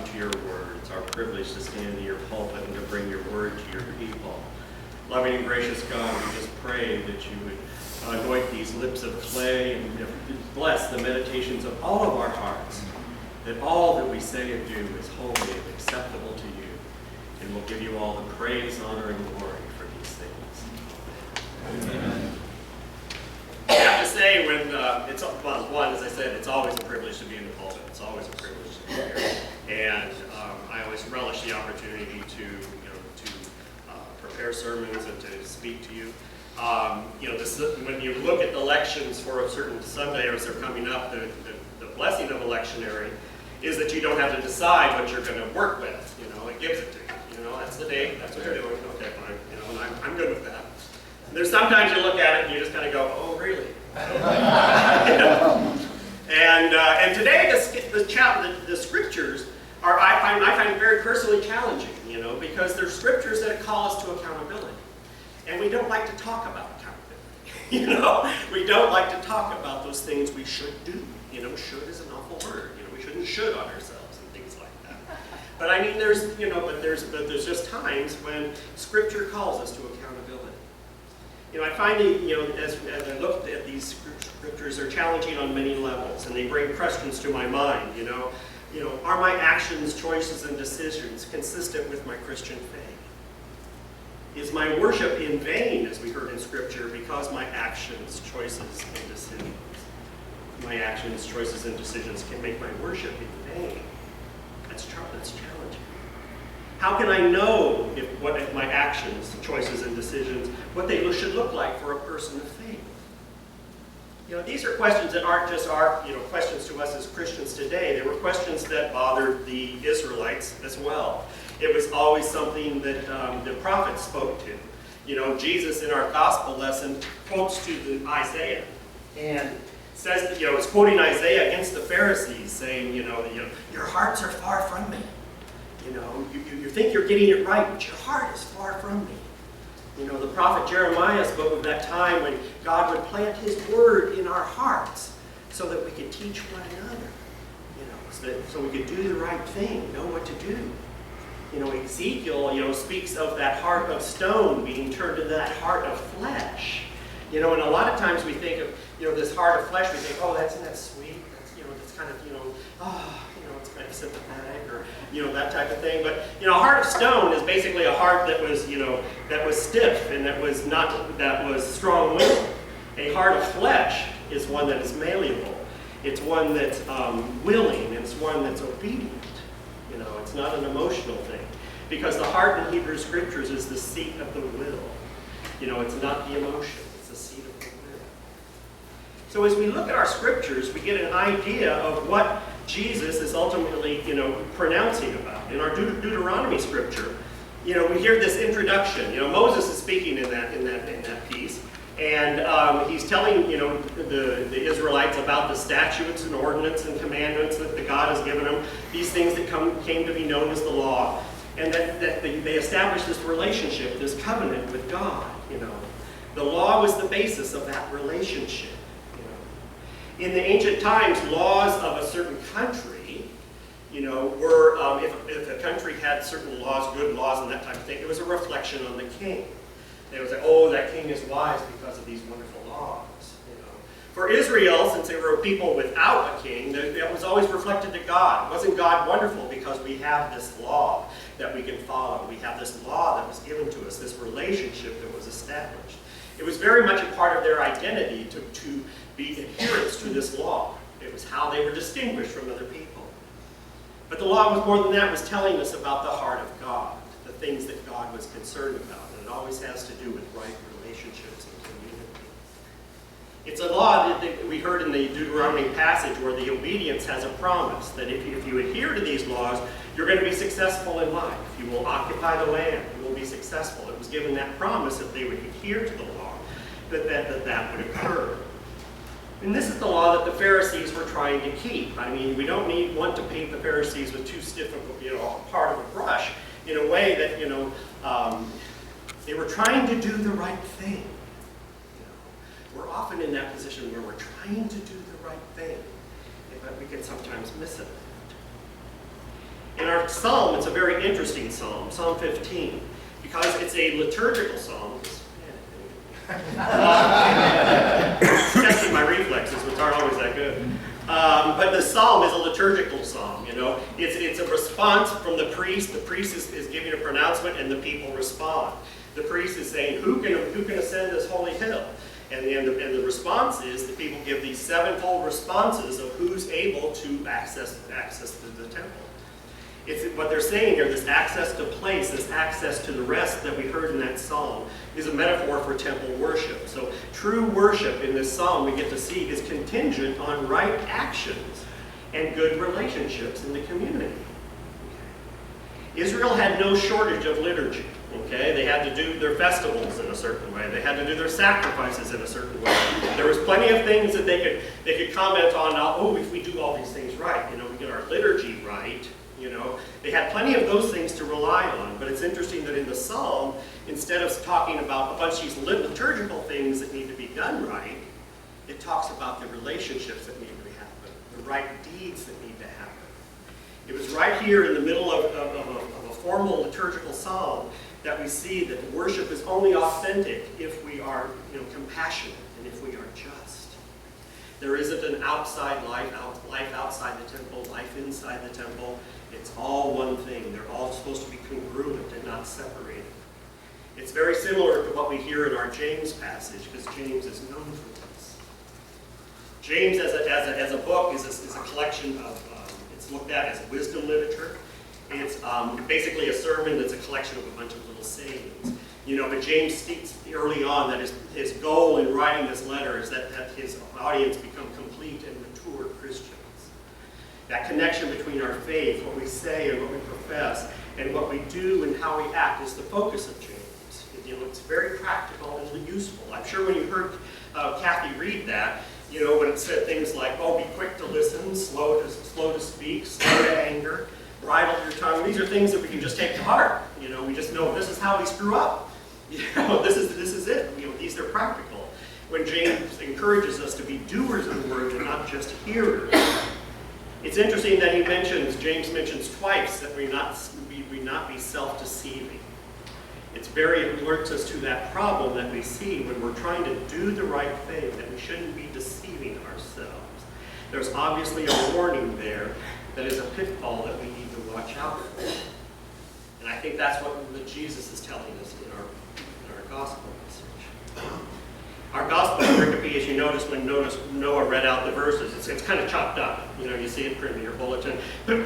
come to your word. It's our privilege to stand in your pulpit and to bring your word to your people. Loving and gracious God, we just pray that you would anoint these lips of clay and bless the meditations of all of our hearts, that all that we say and do is holy and acceptable to you, and we'll give you all the praise, honor, and glory for these things. Amen. I have to say, when as I said, it's always a privilege to be in the pulpit. It's always a privilege to be here, and I always relish the opportunity to prepare sermons and to speak to you. When you look at the elections for a certain Sunday as they're coming up, the blessing of electionary is that you don't have to decide what you're going to work with. It gives it to you. That's the day. That's what you're doing. Okay, fine. And I'm good with that. And there's sometimes you look at it and you just kind of go, oh, really? And today the scriptures are I find very personally challenging. Because they're scriptures that call us to accountability. And we don't like to talk about accountability. We don't like to talk about those things we should do. Should is an awful word. We shouldn't should on ourselves and things like that. But I mean, there's just times when Scripture calls us to accountability. I find that, as I looked at these scriptures, they're challenging on many levels, and they bring questions to my mind. Are my actions, choices, and decisions consistent with my Christian faith? Is my worship in vain, as we heard in Scripture, because my actions, choices, and decisions? My actions, choices, and decisions can make my worship in vain. That's challenging. How can I know if my actions, choices, and decisions, what they should look like for a person of faith? These are questions that aren't just our questions to us as Christians today. They were questions that bothered the Israelites as well. It was always something that the prophets spoke to. Jesus in our gospel lesson quotes to Isaiah and says that, is quoting Isaiah against the Pharisees, saying, your hearts are far from me. You think you're getting it right, but your heart is far from me. The prophet Jeremiah spoke of that time when God would plant his word in our hearts so that we could teach one another, so we could do the right thing, know what to do. Ezekiel, speaks of that heart of stone being turned into that heart of flesh. And a lot of times we think of, this heart of flesh, we think, oh, that's sweet. That's kind of, it's kind of sympathetic or, that type of thing. But, a heart of stone is basically a heart that was, that was stiff and that was strong-willed. A heart of flesh is one that is malleable. It's one that's willing. It's one that's obedient. It's not an emotional thing. Because the heart in Hebrew Scriptures is the seat of the will. It's not the emotion. It's the seat of the will. So as we look at our Scriptures, we get an idea of what Jesus is ultimately, pronouncing about. In our Deuteronomy Scripture, we hear this introduction. Moses is speaking in that piece. And he's telling, the Israelites about the statutes and ordinances and commandments that God has given them, these things that came to be known as the law, and that they established this relationship, this covenant with God. The law was the basis of that relationship. In the ancient times, laws of a certain country, were, if a country had certain laws, good laws and that type of thing, it was a reflection on the king. They would say, oh, that king is wise because of these wonderful laws. For Israel, since they were a people without a king, that was always reflected to God. Wasn't God wonderful because we have this law that we can follow? We have this law that was given to us, this relationship that was established. It was very much a part of their identity to be adherents to this law. It was how they were distinguished from other people. But the law was more than that. It was telling us about the heart of God, the things that God was concerned about. And it always has to do with right relationships and community. It's a law that we heard in the Deuteronomy passage where the obedience has a promise that if you adhere to these laws, you're going to be successful in life. You will occupy the land. You will be successful. It was given that promise that they would adhere to the law, that would occur. And this is the law that the Pharisees were trying to keep. I mean, we don't want to paint the Pharisees with too stiff of a part of a brush in a way that, they were trying to do the right thing. We're often in that position where we're trying to do the right thing, but we can sometimes miss it. In our our psalm, it's a very interesting psalm, Psalm 15, because it's a liturgical psalm. Testing my reflexes, which aren't always that good. But the psalm is a liturgical psalm, you know. It's a response from the priest. The priest is giving a pronouncement, and the people respond. The priest is saying, who can ascend this holy hill? And the response is, the people give these sevenfold responses of who's able to access the temple. It's what they're saying here, this access to place, this access to the rest that we heard in that psalm, is a metaphor for temple worship. So true worship in this psalm we get to see is contingent on right actions and good relationships in the community. Israel had no shortage of liturgy. Okay, they had to do their festivals in a certain way. They had to do their sacrifices in a certain way. There was plenty of things that they could comment on. Oh, if we do all these things right, you know, we get our liturgy right. You know, they had plenty of those things to rely on. But it's interesting that in the psalm, instead of talking about a bunch of these liturgical things that need to be done right, it talks about the relationships that need to happen, the right deeds that need to happen. It was right here in the middle of a formal liturgical psalm that we see that worship is only authentic if we are, you know, compassionate and if we are just. There isn't an outside life outside the temple, life inside the temple. It's all one thing. They're all supposed to be congruent and not separated. It's very similar to what we hear in our James passage, because James is known for this. James, as a book, is a collection of, it's looked at as wisdom literature. It's basically a sermon that's a collection of a bunch of little sayings. You know, but James speaks early on that his goal in writing this letter is that his audience become complete and mature Christians. That connection between our faith, what we say and what we profess, and what we do and how we act is the focus of James. You know, it's very practical and useful. I'm sure when you heard Kathy read that, you know, when it said things like, oh, be quick to listen, slow to speak, slow to anger, bridle your tongue. These are things that we can just take to heart. You know, we just know this is how we screw up. You know, this is it. You know, these are practical. When James encourages us to be doers of the word and not just hearers. It's interesting that James mentions twice that we not be self-deceiving. It alerts us to that problem that we see when we're trying to do the right thing, that we shouldn't be deceiving ourselves. There's obviously a warning there that is a pitfall that we need to watch out for. And I think that's what Jesus is telling us in our gospel message. Our gospel pericope, as you notice when Noah read out the verses, it's kind of chopped up. You know, you see it printed in your bulletin. You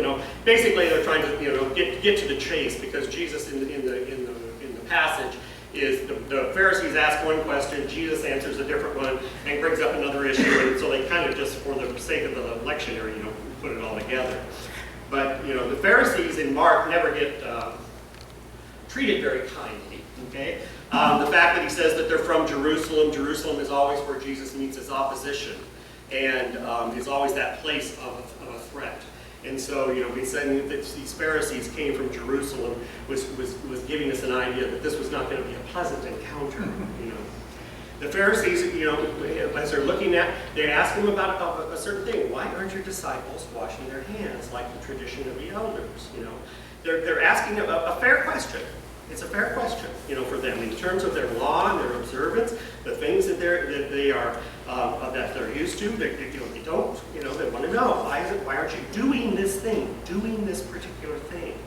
know, basically they're trying to, you know, get to the chase, because Jesus in the passage is the Pharisees ask one question, Jesus answers a different one, and brings up another issue, and so they kind of just, for the sake of the lectionary, you know, put it all together. But, you know, the Pharisees in Mark never get treated very kindly, okay? The fact that he says that they're from Jerusalem, Jerusalem is always where Jesus meets his opposition, and is always that place of a threat. And so, you know, we said that these Pharisees came from Jerusalem was giving us an idea that this was not going to be a pleasant encounter, you know. The Pharisees, you know, as they're looking at, they ask him about a certain thing. Why aren't your disciples washing their hands like the tradition of the elders? You know, they're asking a fair question. It's a fair question, you know, for them in terms of their law and their observance, the things that they're used to. They don't, you know, they want to know why aren't you doing this thing, doing this particular thing?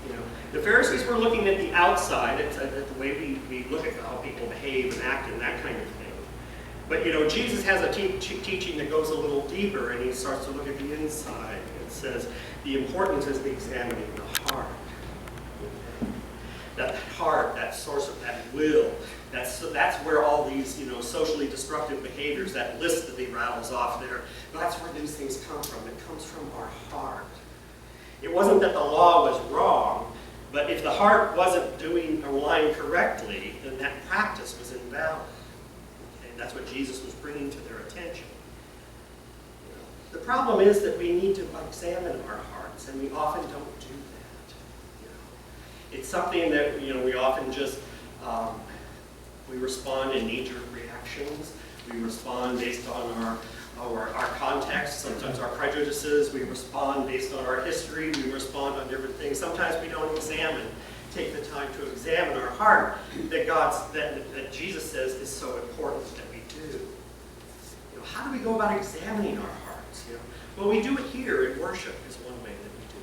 You know, the Pharisees were looking at the outside, at the way we look at how people behave and act and that kind of thing. But, you know, Jesus has a teaching that goes a little deeper, and he starts to look at the inside. It says the importance is the examining the heart. That heart, that source of that will, that's where all these, you know, socially destructive behaviors, that list that he rattles off there, that's where these things come from. It comes from our heart. It wasn't that the law was wrong, but if the heart wasn't doing or lying correctly, then that practice was invalid. Okay? That's what Jesus was bringing to their attention. You know, the problem is that we need to examine our hearts, and we often don't do that. It's something that, you know, we often just, we respond in knee-jerk reactions. We respond based on our context, sometimes our prejudices. We respond based on our history. We respond on different things. Sometimes we don't take the time to examine our heart that Jesus says is so important that we do. How do we go about examining our hearts? Well, we do it here in worship is one way that we do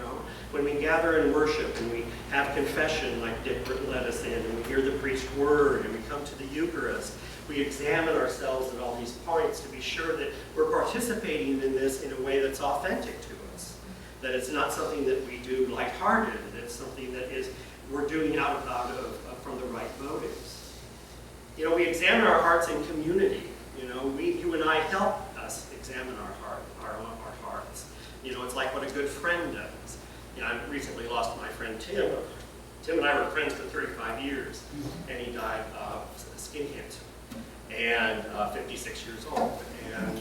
it. When we gather in worship and we have confession like Dick led us in, and we hear the preached word, and we come to the Eucharist, we examine ourselves at all these points to be sure that we're participating in this in a way that's authentic to us. That it's not something that we do lighthearted, that it's something that we're doing from the right motives. We examine our hearts in community. You and I help us examine our hearts. It's like what a good friend does. I recently lost my friend Tim. Tim and I were friends for 35 years, and he died of skin cancer, and 56 years old. And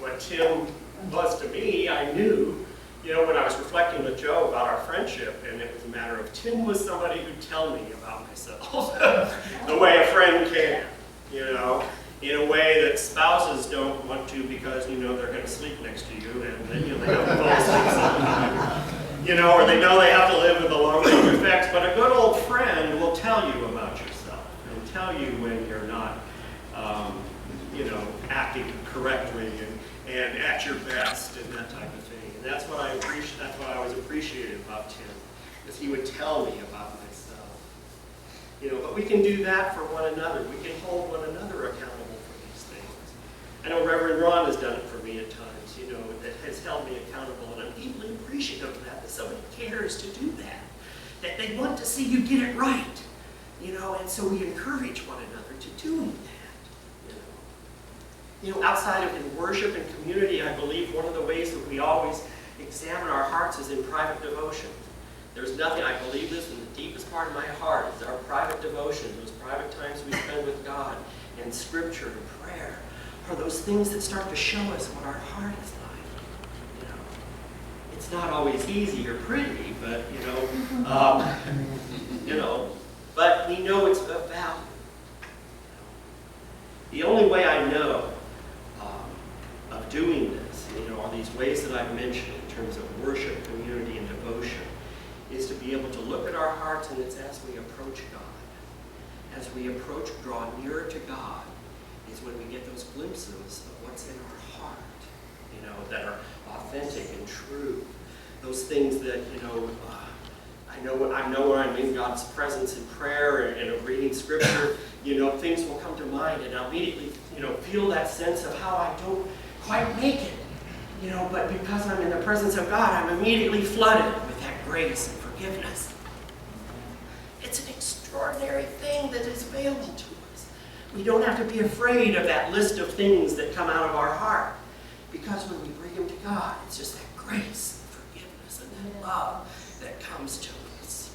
what Tim was to me, I knew, when I was reflecting with Joe about our friendship, and it was a matter of Tim was somebody who'd tell me about myself the way a friend can, in a way that spouses don't want to because, they're going to sleep next to you, and then, they have to fall asleep sometime. Or they know they have to live with the long-term effects, but a good old friend will tell you about yourself and tell you when you're not, acting correctly and at your best and that type of thing. And that's what I appreciate. That's what I always appreciated about Tim, is he would tell me about myself. But we can do that for one another. We can hold one another accountable for these things. I know Reverend Ron has done it for me at times. That has held me accountable, and I'm deeply appreciative of that somebody cares to do that they want to see you get it right, and so we encourage one another to doing that, outside of in worship and community, I believe one of the ways that we always examine our hearts is in private devotion. There's nothing, I believe this in the deepest part of my heart, is our private devotion, those private times we spend with God, and scripture and prayer, are those things that start to show us what our heart is like. It's not always easy or pretty, but but we know it's of value. The only way I know of doing this, are these ways that I've mentioned in terms of worship, community, and devotion, is to be able to look at our hearts, and it's as we approach God. As we draw nearer to God, is when we get those glimpses of what's in our heart, that are authentic and true. Those things that, I know when I'm in God's presence in prayer and of reading scripture, things will come to mind, and I'll immediately, feel that sense of how I don't quite make it, but because I'm in the presence of God, I'm immediately flooded with that grace and forgiveness. It's an extraordinary thing that is available to us. We don't have to be afraid of that list of things that come out of our heart, because when we bring them to God, it's just that grace and forgiveness and that love that comes to us.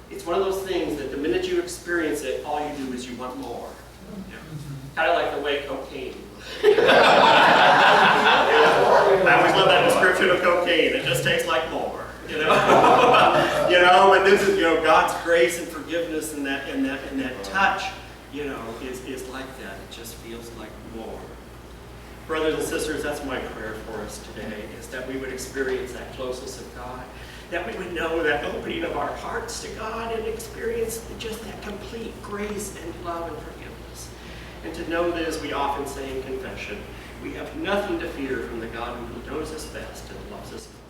It's one of those things that the minute you experience it, all you do is you want more. Kind of like the way cocaine. I always love that description of cocaine. It just tastes like more. But this is God's grace and forgiveness and that touch. Is like that. It just feels like more. Brothers and sisters, that's my prayer for us today, is that we would experience that closeness of God, that we would know that opening of our hearts to God and experience just that complete grace and love and forgiveness. And to know that, as we often say in confession, we have nothing to fear from the God who knows us best and loves us most.